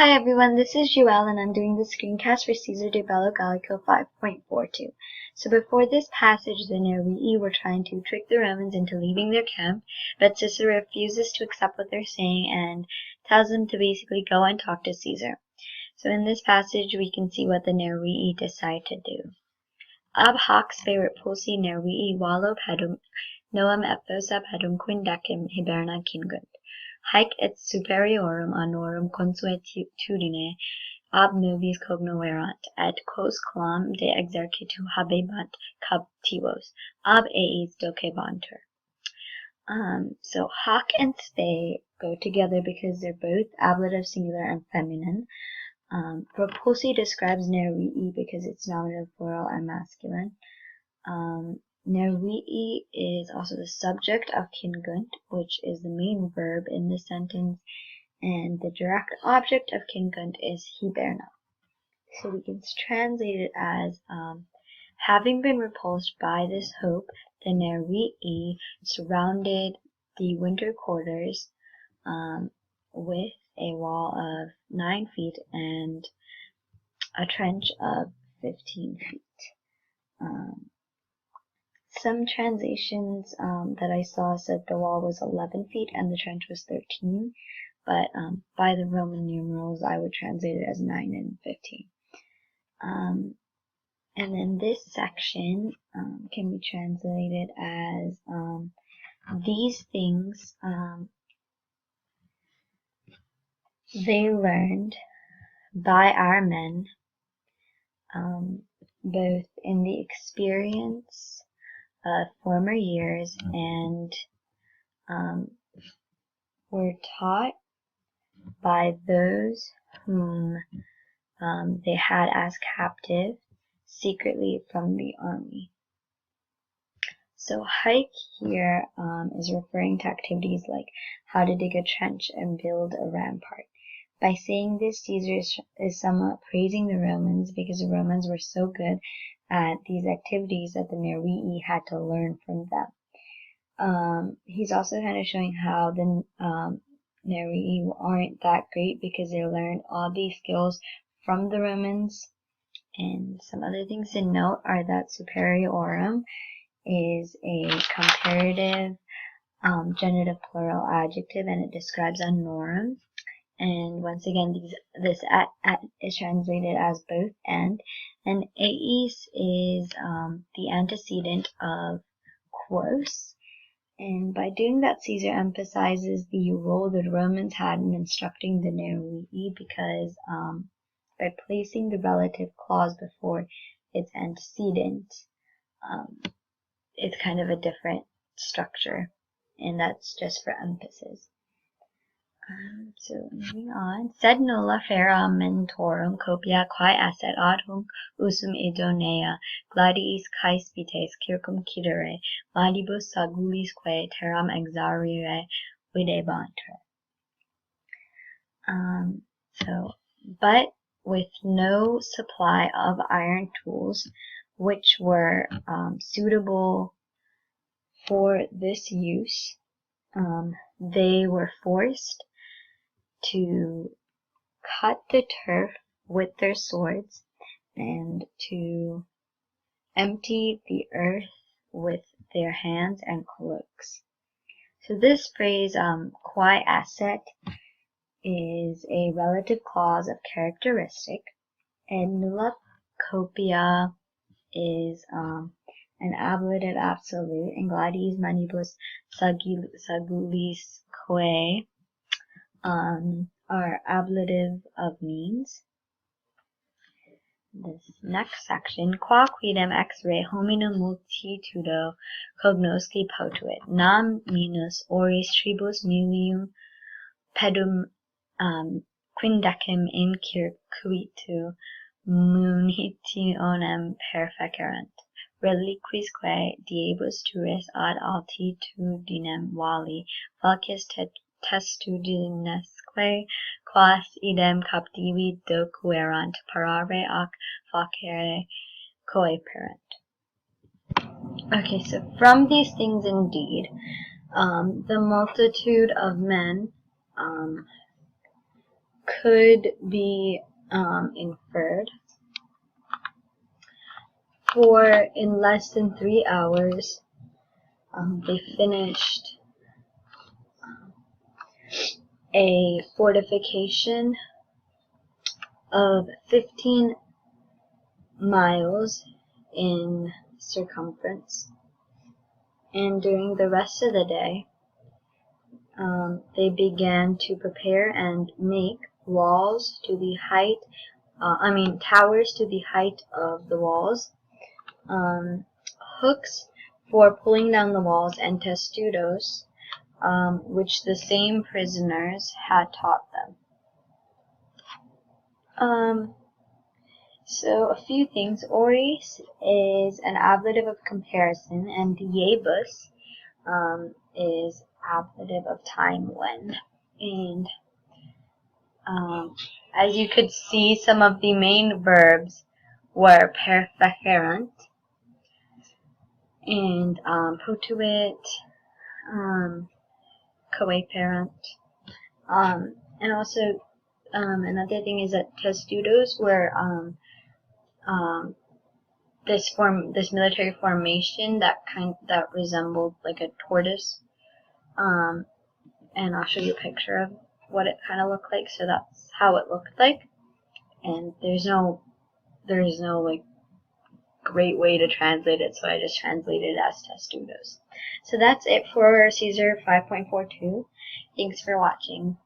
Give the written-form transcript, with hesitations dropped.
Hi everyone, this is Joelle and I'm doing the screencast for Caesar de Bello Gallico 5.42. So before this passage, the Nervii were trying to trick the Romans into leaving their camp, but Cicero refuses to accept what they're saying and tells them to basically go and talk to Caesar. So in this passage, we can see what the Nervii decide to do. Ab hoc speret pulsi Nervii valo pedum noam epthosa pedum quindecim hiberna cingunt. Haec et superiorum honorum consuetudine ab nobis cognoverant, et quos clam de exercitu habebant captivos, ab eis docebantur. So hoc and spe go together because they're both ablative singular and feminine. Propulsi describes Nervii because it's nominative plural and masculine. Nervii is also the subject of cingunt, which is the main verb in this sentence, and the direct object of cingunt is hiberna. So we can translate it as, having been repulsed by this hope, the Nervii surrounded the winter quarters with a wall of 9 feet and a trench of 15 feet. Some translations that I saw said the wall was 11 feet and the trench was 13, but by the Roman numerals I would translate it as 9 and 15. And then this section can be translated as these things they learned by our men, both in the experience of former years and were taught by those whom they had as captive secretly from the army. So hike here is referring to activities like how to dig a trench and build a rampart. By saying this, Caesar is somewhat praising the Romans because the Romans were so good at these activities that the Nervii had to learn from them. He's also kind of showing how the Nervii aren't that great because they learned all these skills from the Romans. And some other things to note are that superiorum is a comparative genitive plural adjective, and it describes honorum. And once again, this at is translated as both and eis is the antecedent of quos. And by doing that, Caesar emphasizes the role the Romans had in instructing the Nervii because by placing the relative clause before its antecedent, it's kind of a different structure, and that's just for emphasis. So moving on. Sed nulla fera mentorum copia quae asset ad hunc usum idonea gladiis cae spites circum cidere ladibus sagulisque terram exarire videbantur. But with no supply of iron tools which were suitable for this use, they were forced to cut the turf with their swords and to empty the earth with their hands and cloaks. So this phrase, quae asset, is a relative clause of characteristic, and nulla copia is an ablative absolute, and gladiis manibus sagulisque are ablative of means. This next section, qua quidem ex re hominum multitudo cognosci potuit, nam minus oris tribus milium pedum quindecim in circuitu munitionem perfecerant, reliquisque diebus turis ad altitudinem vali, falcis testudinesque, quas idem captivi docuerant, parare ac facere coeperant. Okay, so from these things indeed, the multitude of men could be inferred. For in less than 3 hours, they finished a fortification of 15 miles in circumference, and during the rest of the day, they began to prepare and make walls to the height, towers to the height of the walls, hooks for pulling down the walls, and testudos, which the same prisoners had taught them. So a few things. Oris is an ablative of comparison, and diebus is ablative of time when. And as you could see, some of the main verbs were perferent and potuit, coeperant, and also another thing is that testudos were this military formation that resembled like a tortoise, and I'll show you a picture of what it kind of looked like. So that's how it looked like, and there's no like great way to translate it, so I just translated it as testudos. So that's it for Caesar 5.42. Thanks for watching.